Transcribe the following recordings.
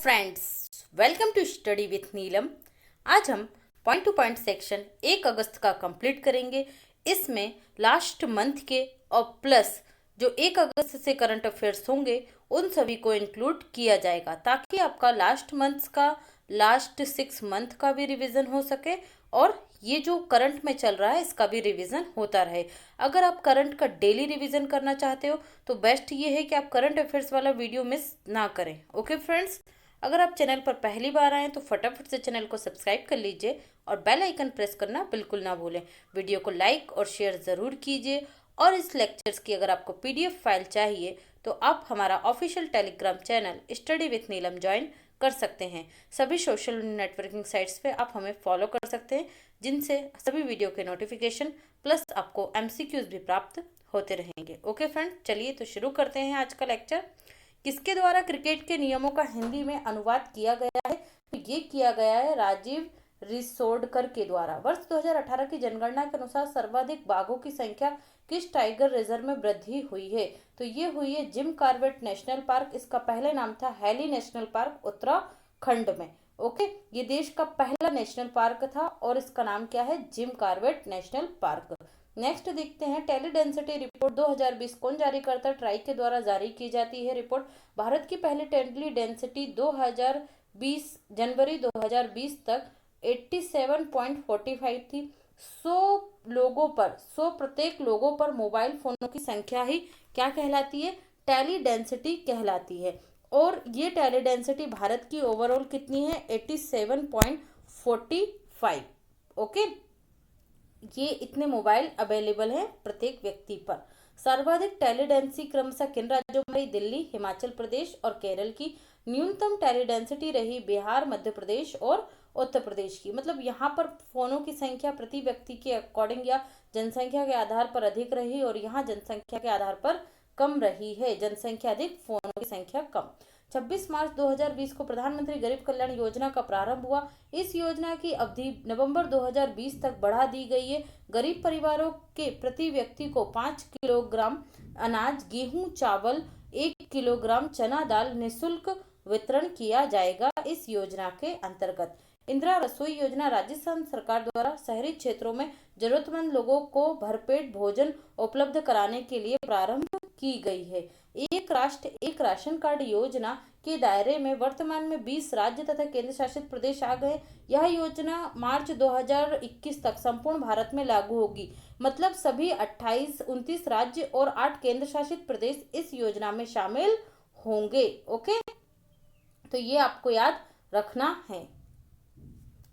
Friends, welcome to study with Neelam. आज हम point to point section 1 अगस्त का कंप्लीट करेंगे। इसमें लास्ट मंथ के और प्लस जो 1 अगस्त से करंट अफेयर्स होंगे उन सभी को इंक्लूड किया जाएगा, ताकि आपका लास्ट मंथ का लास्ट 6 मंथ का भी रिवीजन हो सके और ये जो करंट में चल रहा है इसका भी रिवीजन होता रहे। अगर आप करंट का डेली रिवीजन करना चाहते हो तो बेस्ट ये है कि आप करंट अफेयर्स वाला वीडियो मिस ना करें। ओके फ्रेंड्स, अगर आप चैनल पर पहली बार आएँ तो फटाफट से चैनल को सब्सक्राइब कर लीजिए और बेल आइकन प्रेस करना बिल्कुल ना भूलें। वीडियो को लाइक और शेयर ज़रूर कीजिए और इस लेक्चर्स की अगर आपको पीडीएफ फाइल चाहिए तो आप हमारा official Telegram channel study with Neelam join कर सकते हैं। सभी सोशल नेटवर्किंग साइट्स पे आप हमें फॉलो कर सकते हैं, जिनसे सभी वीडियो के नोटिफिकेशन प्लस आपको एमसीक्यूज भी प्राप्त होते रहेंगे। ओके फ्रेंड, चलिए तो शुरू करते हैं आज का लेक्चर। किसके द्वारा क्रिकेट के नियमों का हिंदी में अनुवाद किया गया है? तो ये किया गया है राजीव रिसोडकर के द्वारा। वर्ष 2018 की जनगणना के अनुसार सर्वाधिक बाघों की संख्या किस टाइगर रिजर्व में वृद्धि हुई है? तो ये हुई है जिम कॉर्बेट नेशनल पार्क। इसका पहले नाम था हैली नेशनल पार्क, उत्तराखंड में। ओके, ये देश का पहला नेशनल पार्क था और इसका नाम क्या है? Jim Corbett national park. Next देखते हैं, टेली डेंसिटी रिपोर्ट 2020 कौन जारी करता है? ट्राई के द्वारा जारी की जाती है रिपोर्ट। भारत की पहली टेली डेंसिटी 2020 जनवरी 2020 तक 87.45 थी। 100 प्रत्येक लोगों पर मोबाइल फोनों की संख्या ही क्या कहलाती है? टेली डेंसिटी कहलाती है। और ये टेली डेंसिटी भारत की ओवरऑल कितनी है? 87.45। ओके, ये इतने मोबाइल अवेलेबल हैं प्रत्येक व्यक्ति पर। सर्वाधिक टेलीडेंसी क्रमशः किन राज्यों में रही? दिल्ली, हिमाचल प्रदेश और केरल की। न्यूनतम टेलीडेंसिटी रही बिहार, मध्य प्रदेश और उत्तर प्रदेश की। मतलब यहाँ पर फोनों की संख्या प्रति व्यक्ति के अकॉर्डिंग या जनसंख्या के आधार पर अधिक रही और यहाँ जनसंख्या के आधार पर कम रही है। जनसंख्या अधिक, फोनों की संख्या कम। 26 मार्च 2020 को प्रधानमंत्री गरीब कल्याण योजना का प्रारंभ हुआ। इस योजना की अवधि नवंबर 2020 तक बढ़ा दी गई है। गरीब परिवारों के प्रति व्यक्ति को 5 किलोग्राम अनाज, गेहूं, चावल, 1 किलोग्राम चना दाल निःशुल्क वितरण किया जाएगा। इस योजना के अंतर्गत इंदिरा रसोई योजना राजस्थान सरकार द्वारा शहरी क्षेत्रों में जरूरतमंद लोगों को भरपेट भोजन उपलब्ध कराने के लिए प्रारंभ की गई है। एक राष्ट्र एक राशन कार्ड योजना के दायरे में वर्तमान में 20 राज्य तथा केंद्र शासित प्रदेश आ गए। यह योजना मार्च 2021 तक संपूर्ण भारत में लागू होगी। मतलब सभी 29 राज्य और 8 केंद्र शासित प्रदेश इस योजना में शामिल होंगे। ओके, तो ये आपको याद रखना है,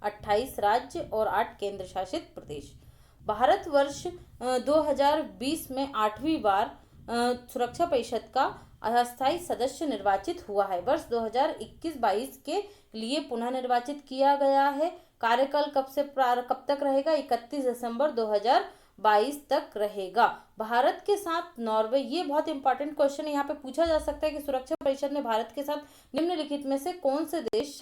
28 राज्य और 8 केंद्र शासित प्रदेश। भारत वर्ष 2020 में 8वीं बार सुरक्षा परिषद का अस्थायी सदस्य निर्वाचित हुआ है। वर्ष 2021-22 के लिए पुनः निर्वाचित किया गया है। कार्यकाल कब तक रहेगा? 31 दिसंबर 2022 तक रहेगा। भारत के साथ नॉर्वे, ये बहुत इंपॉर्टेंट क्वेश्चन यहाँ पे पूछा जा सकता है कि सुरक्षा परिषद में भारत के साथ निम्नलिखित में से कौन से देश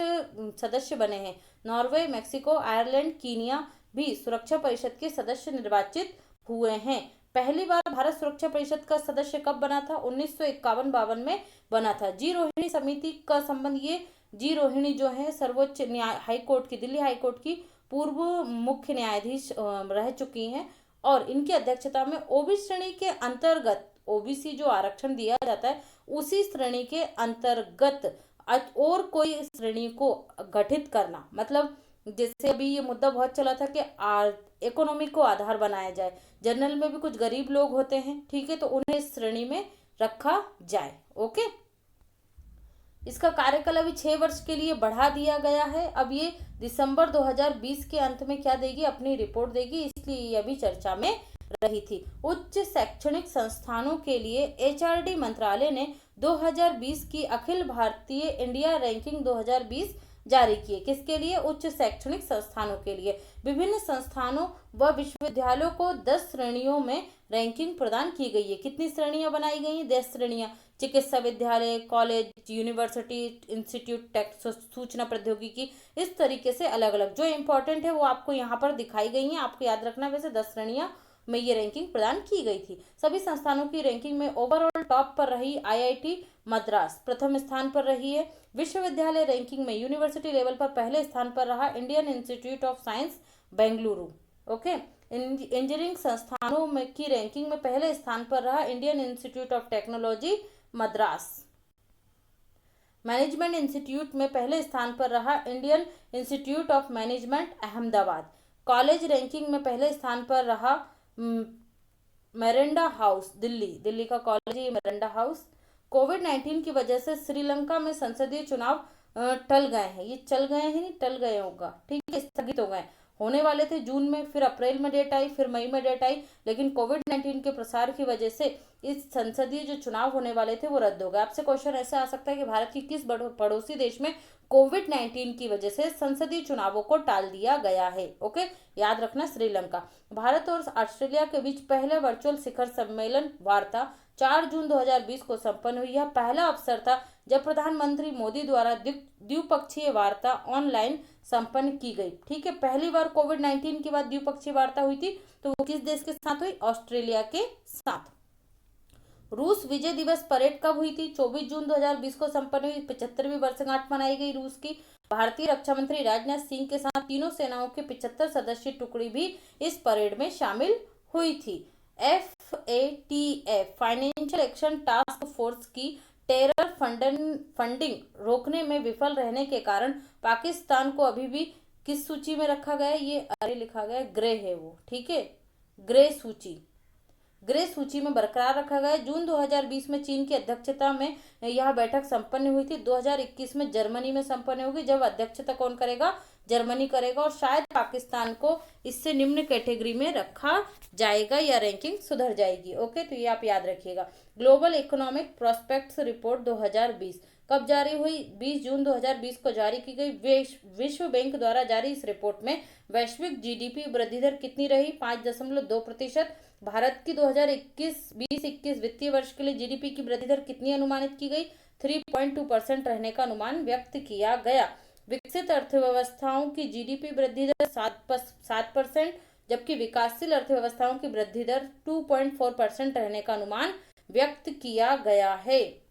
सदस्य बने हैं? नॉर्वे, मैक्सिको, आयरलैंड, कीनिया भी सुरक्षा परिषद के सदस्य निर्वाचित हुए हैं। पहली बार भारत सुरक्षा परिषद का सदस्य कब बना था? 1951-52 में बना था। जी रोहिणी समिति का संबंध, ये जी रोहिणी जो है सर्वोच्च न्याय हाईकोर्ट की, दिल्ली हाईकोर्ट की पूर्व मुख्य न्यायाधीश रह चुकी हैं और इनकी अध्यक्षता में ओबीसी श्रेणी के अंतर्गत, ओबीसी जो आरक्षण दिया जाता है उसी श्रेणी के अंतर्गत और कोई श्रेणी को गठित करना। मतलब जैसे अभी ये मुद्दा बहुत चला था कि इकोनॉमी को आधार बनाया जाए, जनरल में भी कुछ गरीब लोग होते हैं, ठीक है, तो उन्हें इस श्रेणी में रखा जाए। ओके, इसका कार्यकाल अभी 6 वर्ष के लिए बढ़ा दिया गया है। अब ये दिसंबर 2020 के अंत में क्या देगी? अपनी रिपोर्ट देगी, इसलिए ये अभी चर्चा में रही थी। उच्च शैक्षणिक संस्थानों के लिए एचआरडी मंत्रालय ने 2020 की अखिल भारतीय इंडिया रैंकिंग 2020 जारी किए। किसके लिए? उच्च शैक्षणिक संस्थानों के लिए। विभिन्न संस्थानों व विश्वविद्यालयों को 10 श्रेणियों में रैंकिंग प्रदान की गई है। कितनी श्रेणियां बनाई गई हैं? 10 श्रेणियां। चिकित्सा विद्यालय, कॉलेज, यूनिवर्सिटी, इंस्टीट्यूट, सूचना प्रौद्योगिकी, इस तरीके से अलग अलग जो इंपॉर्टेंट है वो आपको यहाँ पर दिखाई गई हैं। आपको याद रखना, वैसे 10 श्रेणियां में ये रैंकिंग प्रदान की गई थी। सभी संस्थानों की रैंकिंग में ओवरऑल टॉप पर रही आईआईटी मद्रास प्रथम स्थान पर रही है। विश्वविद्यालय रैंकिंग में यूनिवर्सिटी लेवल पर पहले स्थान पर रहा Indian institute of science Bengaluru. Okay, engineering संस्थानों में की रैंकिंग में पहले स्थान पर रहा Indian institute of technology Madras. Management institute में पहले स्थान पर रहा Indian institute of management Ahmedabad. College ranking में पहले स्थान पर रहा मेरेंडा हाउस दिल्ली का कॉलेज है मेरेंडा हाउस। कोविड-19 की वजह से श्रीलंका में संसदीय चुनाव टल गए हैं, ये चल गए हैं नहीं टल गए होगा, ठीक है, स्थगित हो गए। होने वाले थे जून में, फिर अप्रैल में डेट आई, फिर मई में डेट आई, लेकिन कोविड-19 के प्रसार की वजह से इस संसदीय जो चुनाव होने वाले थे वो रद्द हो गए। आपसे क्वेश्चन ऐसा आ सकता है कि भारत की किस पड़ोसी देश में कोविड-19 की वजह से संसदीय चुनावों को टाल दिया गया है। ओके, याद रखना श्रीलंका। भारत और ऑस्ट्रेलिया के बीच पहले वर्चुअल शिखर सम्मेलन वार्ता 4 जून 2020 को संपन्न हुई। यह पहला अवसर था जब प्रधानमंत्री मोदी द्वारा द्विपक्षीय वार्ता ऑनलाइन संपन्न की गई। ठीक है, पहली बार कोविड-19 के बाद द्विपक्षीय वार्ता हुई थी, तो वो किस देश के साथ हुई? ऑस्ट्रेलिया के साथ। रूस विजय दिवस परेड कब हुई थी? 24 जून 2020 को संपन्न हुई। 75वीं वर्षगांठ मनाई गई रूस की। भारतीय रक्षा मंत्री राजनाथ सिंह के साथ तीनों सेनाओं के 75 सदस्यीय टुकड़ी भी इस परेड में शामिल हुई थी। FATF financial action task force की टेरर फंडिंग रोकने में विफल रहने के कारण पाकिस्तान को अभी भी किस सूची में रखा गया है? ये अरे लिखा गया है, ग्रे है वो, ठीक है, ग्रे सूची में बरकरार रखा गया। जून 2020 में चीन की अध्यक्षता में यह बैठक संपन्न हुई थी। 2021 में जर्मनी में संपन्न होगी, जब अध्यक्षता कौन करेगा? जर्मनी करेगा, और शायद पाकिस्तान को इससे निम्न कैटेगरी में रखा जाएगा या रैंकिंग सुधर जाएगी। ओके, तो ये आप याद रखिएगा। ग्लोबल इकोनॉमिक प्रोस्पेक्ट्स रिपोर्ट 2020 कब जारी हुई? 20 जून 2020 को जारी की गई। विश्व बैंक द्वारा जारी इस रिपोर्ट में वैश्विक जीडीपी वृद्धि दर कितनी रही? 5.2%। भारत की 2021 वित्तीय वर्ष के लिए जीडीपी की वृद्धि दर कितनी अनुमानित की गई? 3.2% रहने का अनुमान व्यक्त किया गया। विकसित अर्थव्यवस्थाओं की जीडीपी वृद्धि दर 7%, जबकि विकासशील अर्थव्यवस्थाओं की वृद्धि दर 2.4% रहने का अनुमान व्यक्त किया गया है।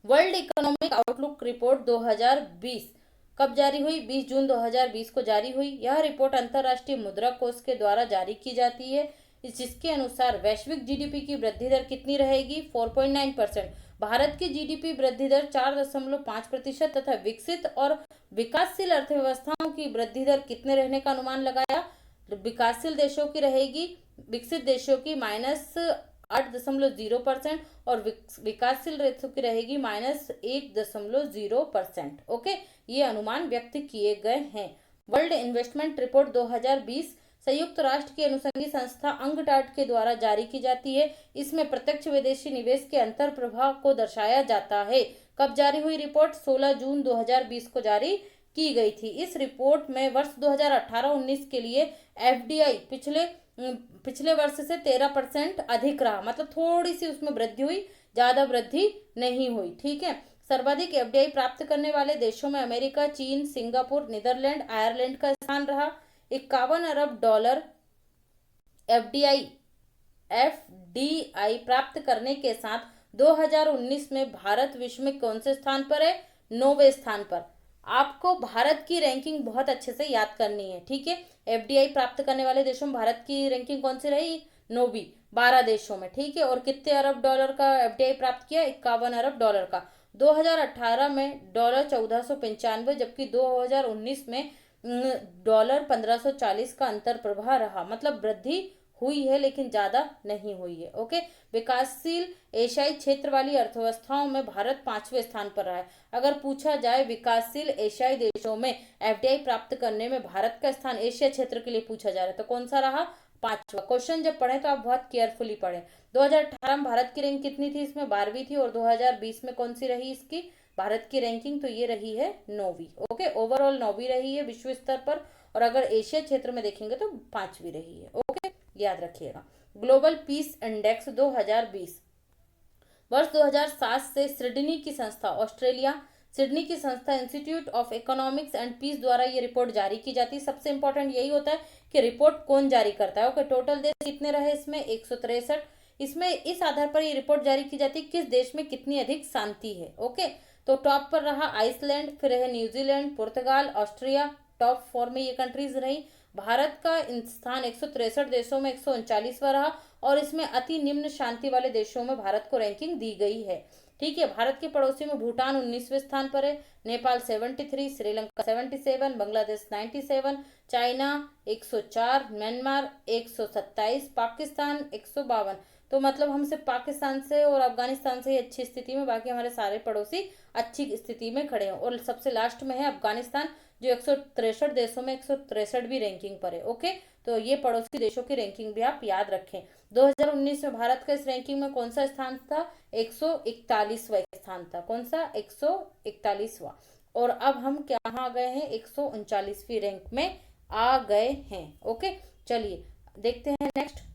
वर्ल्ड इकोनॉमिक आउटलुक रिपोर्ट 2020 कब जारी हुई? 20 जून 2020 को जारी हुई। यह रिपोर्ट अंतर्राष्ट्रीय मुद्रा कोष के द्वारा जारी की जाती है, जिसके अनुसार वैश्विक जीडीपी की वृद्धि दर कितनी रहेगी? 4.9%। भारत की जीडीपी वृद्धि दर 4.5% तथा विकसित और विकासशील अर्थव्यवस्थाओं की वृद्धि दर कितने रहने का अनुमान लगाया? विकासशील देशों की रहेगी, विकसित देशों की -8.0% और विकासशील देशों की रहेगी -1.0%। ओके, ये अनुमान व्यक्त किए गए हैं। वर्ल्ड इन्वेस्टमेंट रिपोर्ट 2020 संयुक्त राष्ट्र की अनुषंगी संस्था अंगटाड के द्वारा जारी की जाती है। इसमें प्रत्यक्ष विदेशी निवेश के अंतर प्रभाव को दर्शाया जाता है। कब जारी हुई रिपोर्ट? 16 जून 2020 को जारी की गई थी। इस रिपोर्ट में वर्ष 2018-19 के लिए एफडीआई पिछले वर्ष से 13% अधिक रहा, मतलब थोड़ी सी उसमें वृद्धि हुई, ज्यादा वृद्धि नहीं हुई। ठीक है, सर्वाधिक एफडीआई प्राप्त करने वाले देशों में अमेरिका, चीन, सिंगापुर, नीदरलैंड, आयरलैंड का स्थान रहा। 51 अरब डॉलर एफडीआई प्राप्त करने के साथ 2019 में भारत विश्व में कौन से स्थान पर है? 9वें स्थान पर। आपको भारत की रैंकिंग बहुत अच्छे से याद करनी है। ठीक है, एफडीआई प्राप्त करने वाले देशों में भारत की रैंकिंग कौन सी रही? 9वीं, 12 देशों में। ठीक है, और कितने अरब डॉलर का एफडीआई प्राप्त किया? 51 अरब डॉलर का। 2018 में $1495, जबकि 2019 में $1540 का अंतर प्रभाव रहा, मतलब वृद्धि हुई है लेकिन ज्यादा नहीं हुई है। ओके, विकासशील एशियाई क्षेत्र वाली अर्थव्यवस्थाओं में भारत 5वें स्थान पर रहा है। अगर पूछा जाए विकासशील एशियाई देशों में एफडीआई प्राप्त करने में भारत का स्थान एशिया क्षेत्र के लिए पूछा जा रहा है तो कौन सा रहा? 5वां। क्वेश्चन जब पढ़े तो आप बहुत केयरफुली पढ़े। 2018 में भारत की रैंक कितनी थी? इसमें 12वीं थी, और 2020 में कौन सी रही इसकी भारत की रैंकिंग? तो ये रही है 9वीं। ओके, ओवरऑल 9वीं रही है विश्व स्तर पर, और अगर एशिया क्षेत्र में देखेंगे तो 5वीं रही है। ओके, याद रखिएगा। ग्लोबल पीस इंडेक्स 2020 वर्ष 2007 से सिडनी की संस्था सिडनी की संस्था institute of economics and peace द्वारा ये रिपोर्ट जारी की जाती है। सबसे इंपॉर्टेंट यही होता है कि रिपोर्ट कौन जारी करता है। ओके, टोटल देश कितने रहे इसमें 163। इसमें इस आधार पर ये रिपोर्ट जारी की जाती है किस देश में कितनी अधिक शांति है। ओके, तो टॉप पर रहा आइसलैंड, फिर रहे न्यूजीलैंड, पुर्तगाल, ऑस्ट्रिया, टॉप 4 में ये कंट्रीज रही। भारत का स्थान 163 देशों में 139वां रहा और इसमें अति निम्न शांति वाले देशों में भारत को रैंकिंग दी गई है। ठीक है, भारत के पड़ोसी में भूटान 19वें स्थान पर है, नेपाल 73, श्रीलंका 77, बांग्लादेश 97, चाइना 104, म्यांमार 127, पाकिस्तान 152। तो मतलब हम सिर्फ पाकिस्तान से और अफगानिस्तान से ही अच्छी स्थिति में, बाकी हमारे सारे पड़ोसी अच्छी स्थिति में खड़े हैं। और सबसे लास्ट में है अफगानिस्तान जो 163 देशों में 163वीं रैंकिंग पर है। ओके, तो ये पड़ोसी देशों की रैंकिंग भी आप याद रखें। 2019 में भारत का इस रैंकिंग में कौन सा स्थान था? 141वां स्थान था। कौन सा? 141वां। और अब हम क्या आ गए हैं? 139वीं रैंक में आ गए हैं। ओके, चलिए देखते हैं नेक्स्ट।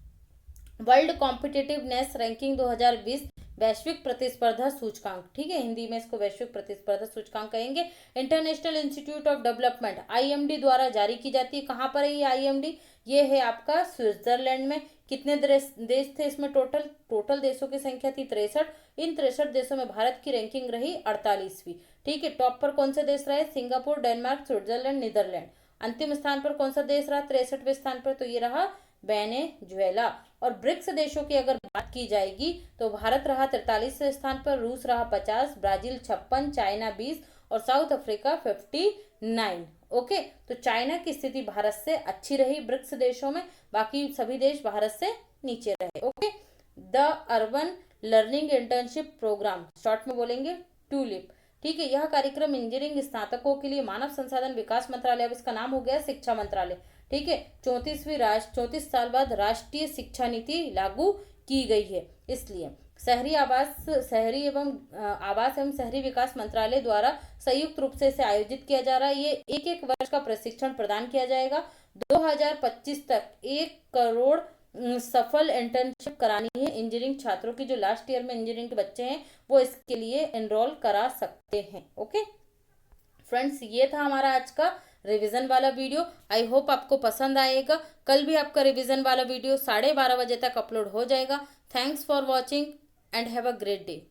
वर्ल्ड कॉम्पिटिटिवनेस रैंकिंग 2020 वैश्विक प्रतिस्पर्धा सूचकांक। ठीक है, हिंदी में इसको वैश्विक प्रतिस्पर्धा सूचकांक कहेंगे। International institute of development IMD द्वारा जारी की जाती है। कहाँ पर है ये IMD? ये है आपका स्विट्जरलैंड में। कितने देश थे इसमें? टोटल देशों की संख्या थी 63। इन 63 देशों में भारत की रैंकिंग रही 48वीं। ठीक है, टॉप पर कौन से देश रहे? Singapore, Denmark, Switzerland, Netherland. अंतिम स्थान पर कौन सा देश रहा 63वें स्थान पर? तो ये रहा वेनेजुएला। और ब्रिक्स देशों की अगर बात की जाएगी तो भारत रहा 43वें स्थान पर, रूस रहा 50, ब्राजील 56, चाइना 20 और साउथ अफ्रीका 59। ओके, तो चाइना की स्थिति भारत से अच्छी रही ब्रिक्स देशों में, बाकी सभी देश भारत से नीचे रहे। Okay, the urban learning internship programme, short में बोलेंगे टूलिप। ठीक है, यह कार्यक्रम इंजीनियरिंग स्नातकों के लिए मानव संसाधन विकास मंत्रालय, अब इसका नाम हो गया शिक्षा मंत्रालय। ठीक है, 34 साल बाद राष्ट्रीय शिक्षा नीति लागू की गई है। इसलिए शहरी एवं आवास एवं शहरी विकास मंत्रालय द्वारा संयुक्त रूप से इसे आयोजित किया जा रहा है। ये एक वर्ष का प्रशिक्षण प्रदान किया जाएगा। 2025 तक 1 करोड़ सफल इंटर्नशिप करानी है इंजीनियरिंग छात्रों की। जो लास्ट ईयर में इंजीनियरिंग के बच्चे हैं वो इसके लिए एनरोल करा सकते हैं। ओके फ्रेंड्स, ये था हमारा आज का रिवीजन वाला वीडियो। आई होप आपको पसंद आएगा। कल भी आपका रिवीजन वाला वीडियो 12:30 बजे तक अपलोड हो जाएगा। Thanks for watching and have a great day.